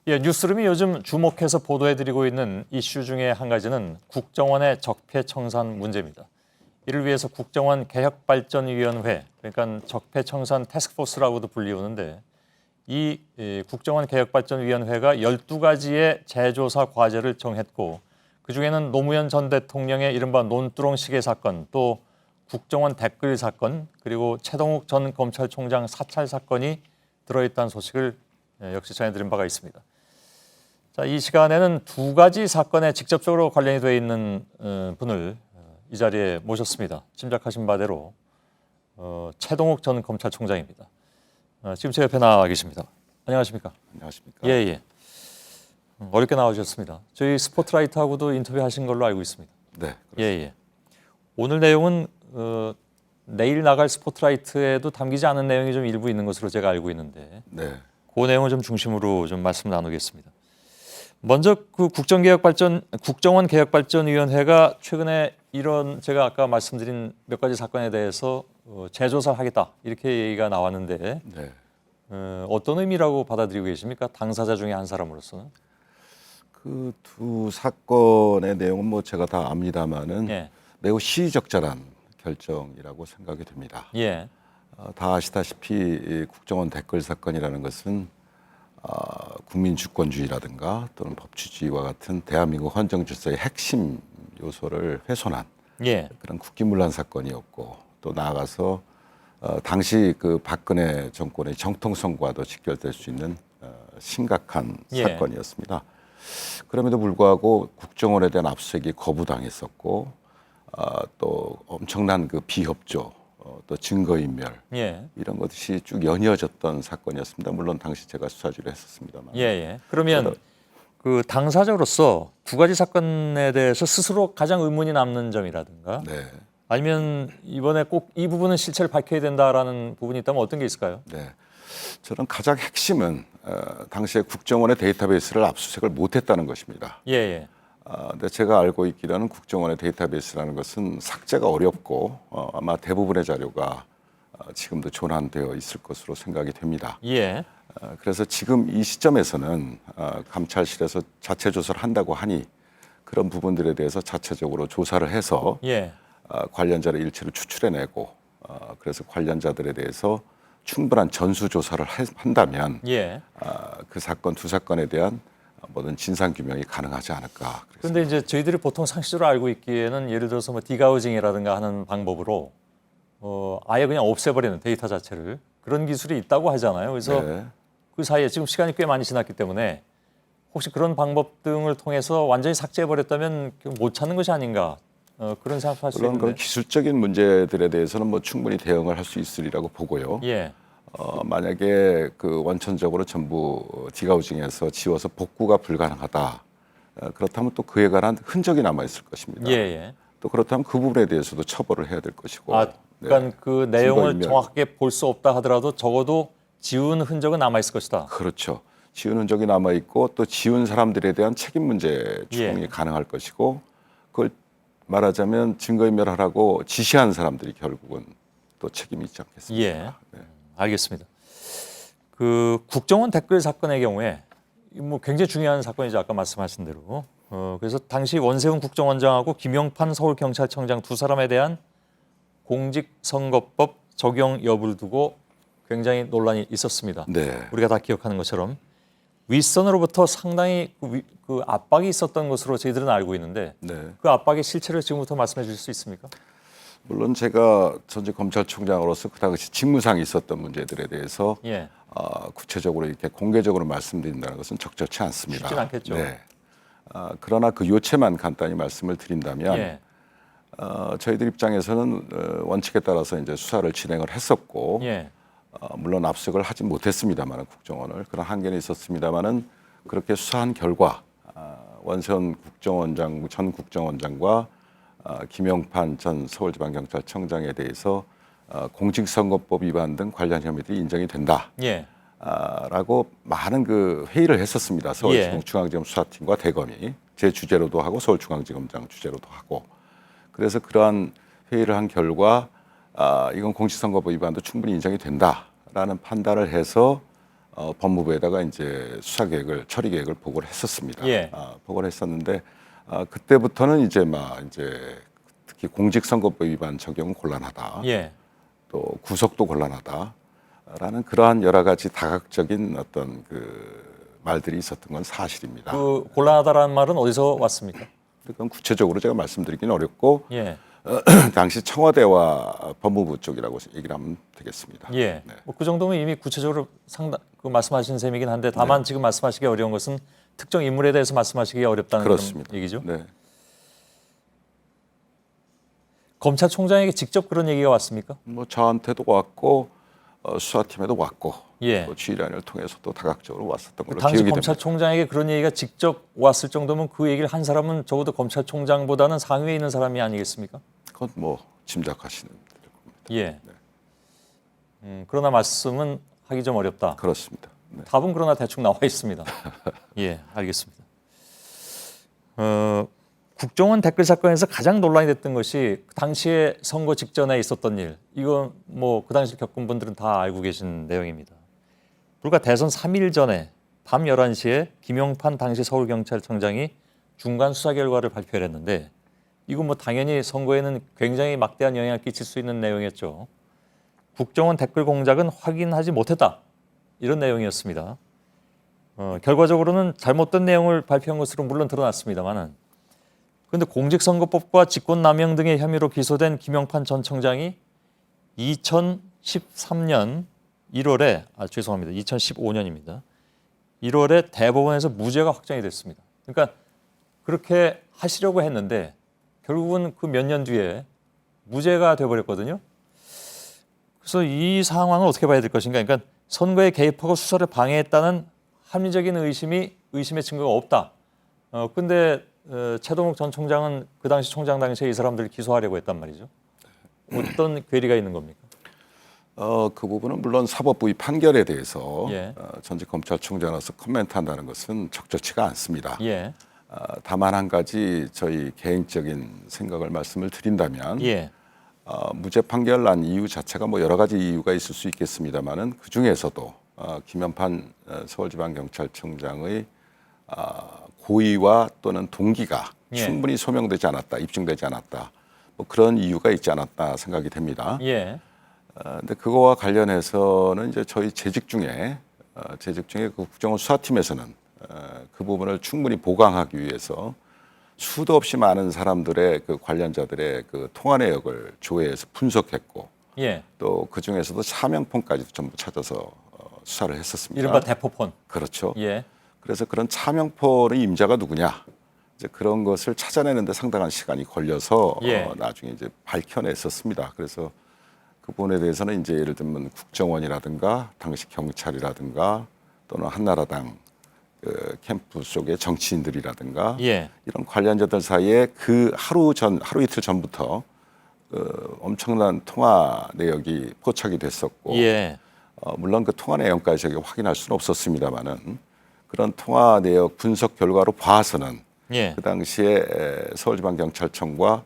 예, 뉴스룸이 요즘 주목해서 보도해드리고 있는 이슈 중에 한 가지는 국정원의 적폐청산 문제입니다. 이를 위해서 국정원 개혁발전위원회, 그러니까 적폐청산 태스크포스라고도 불리우는데 이 국정원 개혁발전위원회가 12가지의 재조사 과제를 정했고 그중에는 노무현 전 대통령의 이른바 논두렁 시계 사건, 또 국정원 댓글 사건, 그리고 최동욱 전 검찰총장 사찰 사건이 들어있다는 소식을 역시 전해드린 바가 있습니다. 자, 이 시간에는 두 가지 사건에 직접적으로 관련이 되어 있는 분을 이 자리에 모셨습니다. 짐작하신 바대로 최동욱 전 검찰총장입니다. 지금 제 옆에 나와 계십니다. 안녕하십니까? 안녕하십니까? 예, 예. 어렵게 나와주셨습니다. 저희 스포트라이트하고도 인터뷰하신 걸로 알고 있습니다. 네. 예, 예. 오늘 내용은 내일 나갈 스포트라이트에도 담기지 않은 내용이 좀 일부 있는 것으로 제가 알고 있는데 네. 그 내용을 좀 중심으로 좀 말씀 나누겠습니다. 먼저 그 국정원 개혁발전위원회가 최근에 이런 제가 아까 말씀드린 몇 가지 사건에 대해서 재조사를 하겠다 이렇게 얘기가 나왔는데 네. 어떤 의미라고 받아들이고 계십니까? 당사자 중에 한 사람으로서는. 그 두 사건의 내용은 뭐 제가 다 압니다만은 예. 매우 시의적절한 결정이라고 생각이 됩니다. 예. 다 아시다시피 이 국정원 댓글 사건이라는 것은 국민 주권주의라든가 또는 법치주의와 같은 대한민국 헌정 질서의 핵심 요소를 훼손한 예. 그런 국기문란 사건이었고, 또 나아가서 당시 그 박근혜 정권의 정통성과도 직결될 수 있는 심각한 예. 사건이었습니다. 그럼에도 불구하고 국정원에 대한 압수수색이 거부당했었고, 또 엄청난 그 비협조, 또 증거인멸 예. 이런 것이 쭉 연이어졌던 사건이었습니다. 물론 당시 제가 수사지를 했었습니다만. 예. 예. 그러면 그 당사자로서 두 가지 사건에 대해서 스스로 가장 의문이 남는 점이라든가 네. 아니면 이번에 꼭 이 부분은 실체를 밝혀야 된다라는 부분이 있다면 어떤 게 있을까요? 네. 저는 가장 핵심은 당시에 국정원의 데이터베이스를 압수수색을 못했다는 것입니다. 예. 예. 근데 제가 알고 있기로는 국정원의 데이터베이스라는 것은 삭제가 어렵고 아마 대부분의 자료가 지금도 존한되어 있을 것으로 생각이 됩니다. 예. 그래서 지금 이 시점에서는 감찰실에서 자체 조사를 한다고 하니 그런 부분들에 대해서 자체적으로 조사를 해서 예. 관련자를 일체로 추출해내고 그래서 관련자들에 대해서 충분한 전수 조사를 한다면 예. 그 사건 두 사건에 대한 모든 진상 규명이 가능하지 않을까. 그런데 이제 저희들이 보통 상식적으로 알고 있기에는 예를 들어서 뭐 디가우징이라든가 하는 방법으로 아예 그냥 없애버리는 데이터 자체를 그런 기술이 있다고 하잖아요. 그래서 네. 그 사이에 지금 시간이 꽤 많이 지났기 때문에 혹시 그런 방법 등을 통해서 완전히 삭제해버렸다면 못 찾는 것이 아닌가 그런 생각할 수 물론 있는데. 그런 기술적인 문제들에 대해서는 뭐 충분히 대응을 할 수 있으리라고 보고요. 예. 만약에 그 원천적으로 전부 디가우징해서 지워서 복구가 불가능하다. 그렇다면 또 그에 관한 흔적이 남아 있을 것입니다. 예. 예. 또 그렇다면 그 부분에 대해서도 처벌을 해야 될 것이고. 그러니까 네. 그 내용을 증거인멸. 정확하게 볼 수 없다 하더라도 적어도 지운 흔적은 남아 있을 것이다. 그렇죠. 지운 흔적이 남아 있고 또 지운 사람들에 대한 책임 문제 추궁이 가능할 것이고, 그걸 말하자면 증거인멸하라고 지시한 사람들이 결국은 또 책임이 있지 않겠습니까? 예. 네. 알겠습니다. 그 국정원 댓글 사건의 경우에 뭐 굉장히 중요한 사건이죠. 아까 말씀하신 대로. 그래서 당시 원세훈 국정원장하고 김영판 서울경찰청장 두 사람에 대한 공직선거법 적용 여부를 두고 굉장히 논란이 있었습니다. 네. 우리가 다 기억하는 것처럼 윗선으로부터 상당히 그 압박이 있었던 것으로 저희들은 알고 있는데 네. 그 압박의 실체를 지금부터 말씀해 주실 수 있습니까? 물론 제가 전직 검찰총장으로서 그 당시 직무상에 있었던 문제들에 대해서 예. 구체적으로 이렇게 공개적으로 말씀드린다는 것은 적절치 않습니다. 쉽진 않겠죠. 네. 그러나 그 요체만 간단히 말씀을 드린다면 예. 저희들 입장에서는 원칙에 따라서 이제 수사를 진행을 했었고, 예. 물론 압수수색을 하지 못했습니다만 국정원을 그런 한계는 있었습니다만은 그렇게 수사한 결과 원세훈 전 국정원장과 김영판 전 서울지방경찰청장에 대해서 공직선거법 위반 등 관련 혐의들이 인정이 된다. 예. 라고 많은 그 회의를 했었습니다. 서울중앙지검 수사팀과 대검이 제 주재로도 하고 서울중앙지검장 주재로도 하고, 그래서 그러한 회의를 한 결과 이건 공직선거법 위반도 충분히 인정이 된다라는 판단을 해서 법무부에다가 이제 수사 계획을 처리 계획을 보고를 했었습니다. 예. 보고를 했었는데 그때부터는 이제 이제 특히 공직선거법 위반 적용은 곤란하다. 예. 또 구속도 곤란하다라는 그러한 여러 가지 다각적인 어떤 그 말들이 있었던 건 사실입니다. 그 곤란하다라는 말은 어디서 왔습니까? 그건 구체적으로 제가 말씀드리기는 어렵고 예. 당시 청와대와 법무부 쪽이라고 얘기를 하면 되겠습니다. 예. 네. 뭐 그 정도면 이미 구체적으로 상당 그 말씀하신 셈이긴 한데 다만 지금 말씀하시기 어려운 것은 특정 인물에 대해서 말씀하시기 어렵다는 그렇습니다. 그런 얘기죠. 네. 검찰총장에게 직접 그런 얘기가 왔습니까? 뭐 저한테도 왔고 수사팀에도 왔고 예. 또 지휘관을 통해서도 다각적으로 왔었던 걸로 당시 기억이 됩니다. 검찰총장에게 그런 얘기가 직접 왔을 정도면 그 얘기를 한 사람은 적어도 검찰총장보다는 상위에 있는 사람이 아니겠습니까? 그건 뭐 짐작하시는 대로 겁니다. 예. 그러나 말씀은 하기 좀 어렵다. 그렇습니다. 네. 답은 그러나 대충 나와 있습니다. 예, 알겠습니다. 국정원 댓글 사건에서 가장 논란이 됐던 것이 그 당시에 선거 직전에 있었던 일. 이건 뭐 그 당시 겪은 분들은 다 알고 계신 내용입니다. 불과 대선 3일 전에 밤 11시에 김용판 당시 서울경찰청장이 중간 수사 결과를 발표를 했는데 이건 뭐 당연히 선거에는 굉장히 막대한 영향을 끼칠 수 있는 내용이었죠. 국정원 댓글 공작은 확인하지 못했다. 이런 내용이었습니다. 결과적으로는 잘못된 내용을 발표한 것으로 물론 드러났습니다만은 그런데 공직선거법과 직권남용 등의 혐의로 기소된 김용판 전 청장이 2013년 1월에 죄송합니다. 2015년입니다. 1월에 대법원에서 무죄가 확정이 됐습니다. 그러니까 그렇게 하시려고 했는데 결국은 그 몇 년 뒤에 무죄가 돼버렸거든요. 그래서 이 상황을 어떻게 봐야 될 것인가? 그러니까 선거에 개입하고 수사를 방해했다는 합리적인 의심의 증거가 없다. 근데 최동욱 전 총장은 그 당시 총장 당시에 이 사람들을 기소하려고 했단 말이죠. 어떤 괴리가 있는 겁니까? 그 부분은 물론 사법부의 판결에 대해서 예. 전직 검찰총장으로서 코멘트한다는 것은 적절치가 않습니다. 예. 다만 한 가지 저희 개인적인 생각을 말씀을 드린다면 예. 무죄 판결 난 이유 자체가 뭐 여러 가지 이유가 있을 수 있겠습니다만은 그 중에서도 김연판 서울지방경찰청장의 고의와 또는 동기가 예. 충분히 소명되지 않았다, 입증되지 않았다, 뭐 그런 이유가 있지 않았다 생각이 됩니다. 예. 근데 그거와 관련해서는 이제 저희 재직 중에 그 국정원 수사팀에서는 그 부분을 충분히 보강하기 위해서 수도 없이 많은 사람들의 그 관련자들의 그 통화 내역을 조회해서 분석했고 예. 또 그 중에서도 차명폰까지도 전부 찾아서 수사를 했었습니다. 이른바 대포폰. 그렇죠. 예. 그래서 그런 차명폰의 임자가 누구냐 이제 그런 것을 찾아내는데 상당한 시간이 걸려서 예. 나중에 이제 밝혀냈었습니다. 그래서 그 부분에 대해서는 이제 예를 들면 국정원이라든가 당시 경찰이라든가 또는 한나라당 그 캠프 속의 정치인들이라든가 예. 이런 관련자들 사이에 그 하루 이틀 전부터 엄청난 통화 내역이 포착이 됐었고 예. 물론 그 통화 내용까지 저희가 확인할 수는 없었습니다만은 그런 통화 내역 분석 결과로 봐서는 예. 그 당시에 서울지방경찰청과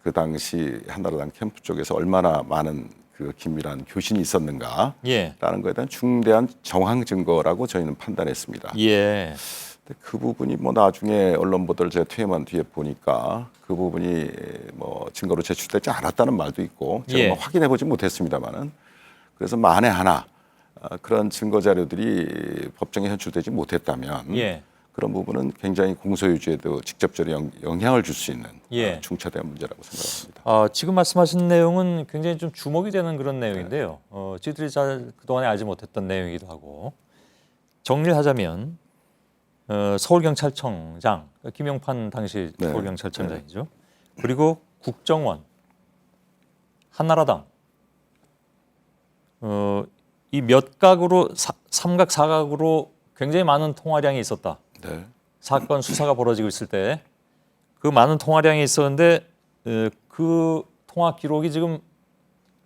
그 당시 한나라당 캠프 쪽에서 얼마나 많은 그 긴밀한 교신이 있었는가라는 예. 것에 대한 중대한 정황 증거라고 저희는 판단했습니다. 예. 근데 그 부분이 뭐 나중에 언론 보도를 제가 퇴임한 뒤에 보니까 그 부분이 뭐 증거로 제출되지 않았다는 말도 있고 제가 예. 뭐 확인해 보지 못했습니다만은 그래서 만에 하나 그런 증거 자료들이 법정에 현출되지 못했다면 예. 그런 부분은 굉장히 공소유지에도 직접적으로 영향을 줄 수 있는 예. 중차대한 문제라고 생각합니다. 지금 말씀하신 내용은 굉장히 좀 주목이 되는 그런 내용인데요. 저희들이 잘 그동안에 알지 못했던 내용이기도 하고 정리를 하자면 서울경찰청장 김용판 당시 네. 서울경찰청장이죠. 그리고 국정원, 한나라당 이 몇 각으로 삼각 사각으로 굉장히 많은 통화량이 있었다. 네. 사건 수사가 벌어지고 있을 때 그 많은 통화량이 있었는데 그 통화 기록이 지금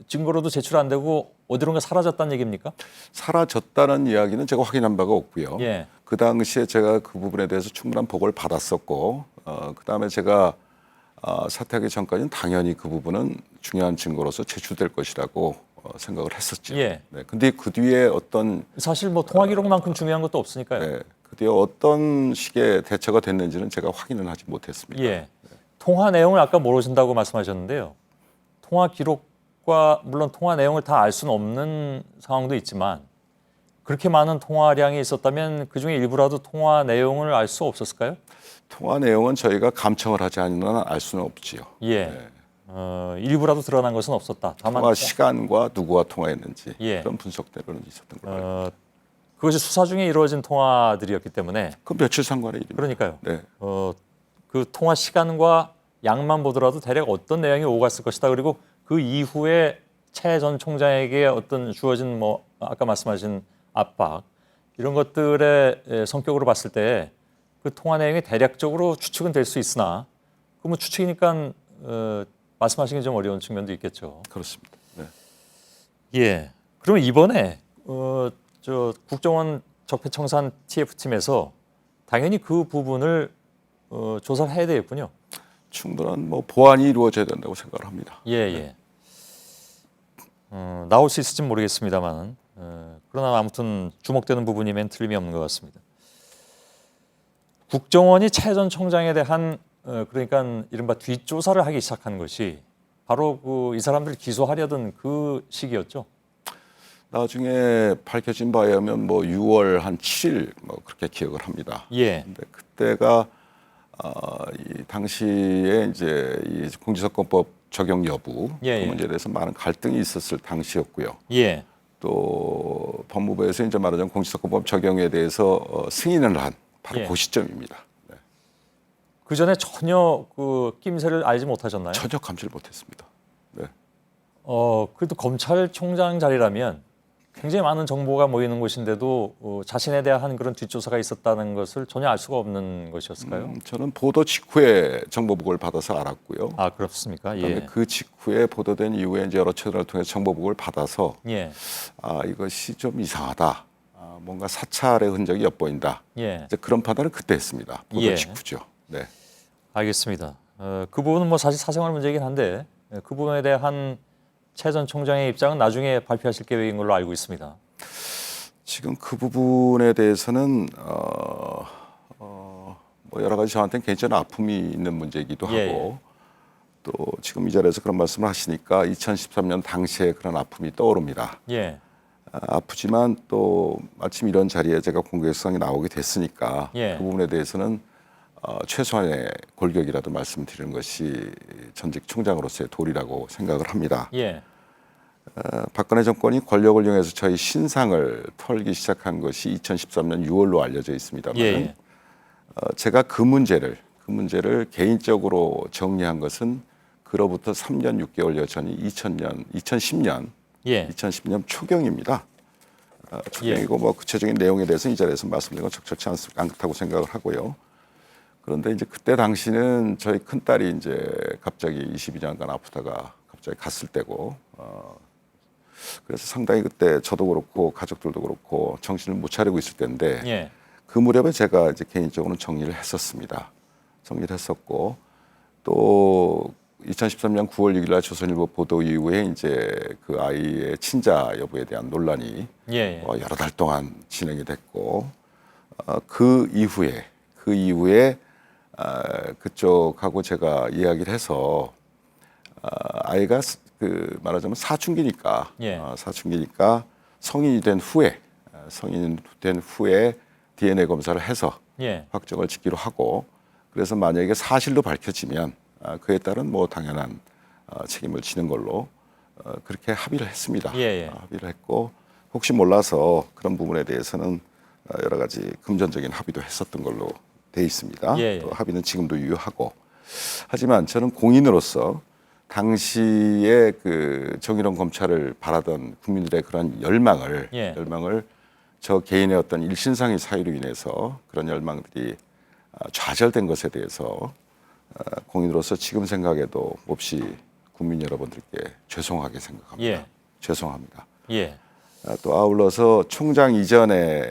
증거로도 제출 안 되고 어디론가 사라졌다는 얘기입니까? 사라졌다는 이야기는 제가 확인한 바가 없고요. 예. 그 당시에 제가 그 부분에 대해서 충분한 보고를 받았었고 그 다음에 제가 사퇴하기 전까지는 당연히 그 부분은 중요한 증거로서 제출될 것이라고 생각을 했었죠. 예. 네. 근데 그 뒤에 어떤 사실 뭐 통화 기록만큼 중요한 것도 없으니까요. 네, 그 뒤에 어떤 식의 대처가 됐는지는 제가 확인은 하지 못했습니다. 예. 통화 내용을 아까 모르신다고 말씀하셨는데요. 통화 기록과 물론 통화 내용을 다 알 수는 없는 상황도 있지만 그렇게 많은 통화량이 있었다면 그중에 일부라도 통화 내용을 알 수 없었을까요? 통화 내용은 저희가 감청을 하지 않는 한 알 수는 없지요. 예. 네. 일부라도 드러난 것은 없었다. 다만 통화 시간과 누구와 통화했는지 예. 그런 분석대로는 있었던 걸로 알고 있습니다. 그것이 수사 중에 이루어진 통화들이었기 때문에 그 며칠 상관의 일입니다. 그러니까요. 네. 그 통화 시간과 양만 보더라도 대략 어떤 내용이 오갔을 것이다. 그리고 그 이후에 차혜 전 총장에게 어떤 주어진 뭐 아까 말씀하신 압박 이런 것들의 성격으로 봤을 때 그 통화 내용이 대략적으로 추측은 될 수 있으나 그 뭐 추측이니까 말씀하시기 좀 어려운 측면도 있겠죠. 그렇습니다. 네. 예. 그러면 이번에 저 국정원 적폐청산 TF팀에서 당연히 그 부분을 조사를 해야 되겠군요. 충분한 뭐 보완이 이루어져야 된다고 생각을 합니다. 예, 예. 나올 수 있을지 모르겠습니다만 그러나 아무튼 주목되는 부분이면 틀림이 없는 것 같습니다. 국정원이 차혜 전 청장에 대한 그러니까 이른바 뒷조사를 하기 시작한 것이 바로 이 사람들을 기소하려던 그 시기였죠. 나중에 밝혀진 바에 의하면 뭐 6월 한 7일 뭐 그렇게 기억을 합니다. 예, 근데 그때가 이 당시에 이제 이 공직선거법 적용 여부 예, 그 예. 문제에 대해서 많은 갈등이 있었을 당시였고요. 예, 또 법무부에서 이제 말하자면 공직선거법 적용에 대해서 승인을 한 바로 예. 그 시점입니다. 네. 그 전에 전혀 그 낌새를 알지 못하셨나요? 전혀 감지를 못했습니다. 네. 그래도 검찰총장 자리라면 굉장히 많은 정보가 모이는 곳인데도 자신에 대한 그런 뒷조사가 있었다는 것을 전혀 알 수가 없는 것이었을까요? 저는 보도 직후에 정보 보고를 받아서 알았고요. 아, 그렇습니까? 그다음에 예. 그 직후에 보도된 이후에 이제 여러 채널을 통해서 정보 보고를 받아서 예. 이것이 좀 이상하다. 뭔가 사찰의 흔적이 엿보인다. 예. 이제 그런 판단을 그때 했습니다. 보도 예. 직후죠. 네. 알겠습니다. 그 부분은 뭐 사실 사생활 문제이긴 한데 그 부분에 대한 차혜 전 총장의 입장은 나중에 발표하실 계획인 걸로 알고 있습니다. 지금 그 부분에 대해서는 뭐 여러 가지 저한테는 개인적인 아픔이 있는 문제이기도 예, 하고 또 지금 이 자리에서 그런 말씀을 하시니까 2013년 당시에 그런 아픔이 떠오릅니다. 예. 아프지만 또 마침 이런 자리에 제가 공개성이 나오게 됐으니까 예. 그 부분에 대해서는 최소한의 골격이라도 말씀드리는 것이 전직 총장으로서의 도리라고 생각을 합니다. 예. 박근혜 정권이 권력을 이용해서 저희 신상을 털기 시작한 것이 2013년 6월로 알려져 있습니다만 예. 제가 그 문제를 개인적으로 정리한 것은 그로부터 3년 6개월여 전이 2010년 예. 2010년 초경입니다. 초경이고 뭐 구체적인 내용에 대해서 이 자리에서 말씀드리는 건 적절치 않다고 생각을 하고요. 그런데 이제 그때 당시는 저희 큰 딸이 이제 갑자기 22년간 아프다가 갑자기 갔을 때고, 그래서 상당히 그때 저도 그렇고 가족들도 그렇고 정신을 못 차리고 있을 때인데 예. 그 무렵에 제가 이제 개인적으로 정리를 했었습니다. 정리를 했었고 또 2013년 9월 6일 날 조선일보 보도 이후에 이제 그 아이의 친자 여부에 대한 논란이 예. 여러 달 동안 진행이 됐고 그 이후에 그쪽하고 제가 이야기를 해서 아이가 그 말하자면 사춘기니까 예. 사춘기니까 성인이 된 후에 DNA 검사를 해서 예. 확정을 짓기로 하고 그래서 만약에 사실로 밝혀지면 그에 따른 뭐 당연한 책임을 지는 걸로 그렇게 합의를 했습니다. 예. 합의를 했고 혹시 몰라서 그런 부분에 대해서는 여러 가지 금전적인 합의도 했었던 걸로 돼 있습니다. 예. 또 합의는 지금도 유효하고 하지만 저는 공인으로서 당시에 그 정의로운 검찰을 바라던 국민들의 그런 열망을 저 개인의 어떤 일신상의 사유로 인해서 그런 열망들이 좌절된 것에 대해서 공인으로서 지금 생각해도 몹시 국민 여러분들께 죄송하게 생각합니다. 예. 죄송합니다. 예. 또 아울러서 총장 이전에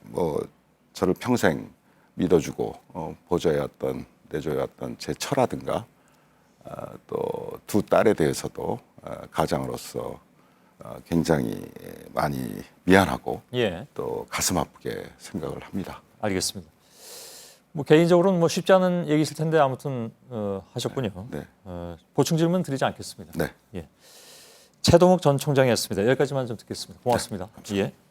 뭐 저를 평생 믿어주고 보좌해왔던 내조해왔던 제 처라든가 또 두 딸에 대해서도 가장으로서 굉장히 많이 미안하고 예, 또 가슴 아프게 생각을 합니다. 알겠습니다. 뭐 개인적으로는 뭐 쉽지 않은 얘기실 텐데 아무튼 하셨군요. 네. 보충 질문 드리지 않겠습니다. 네. 예. 최동욱 전 총장이었습니다. 여기까지만 좀 듣겠습니다. 고맙습니다. 감사합니다. 예.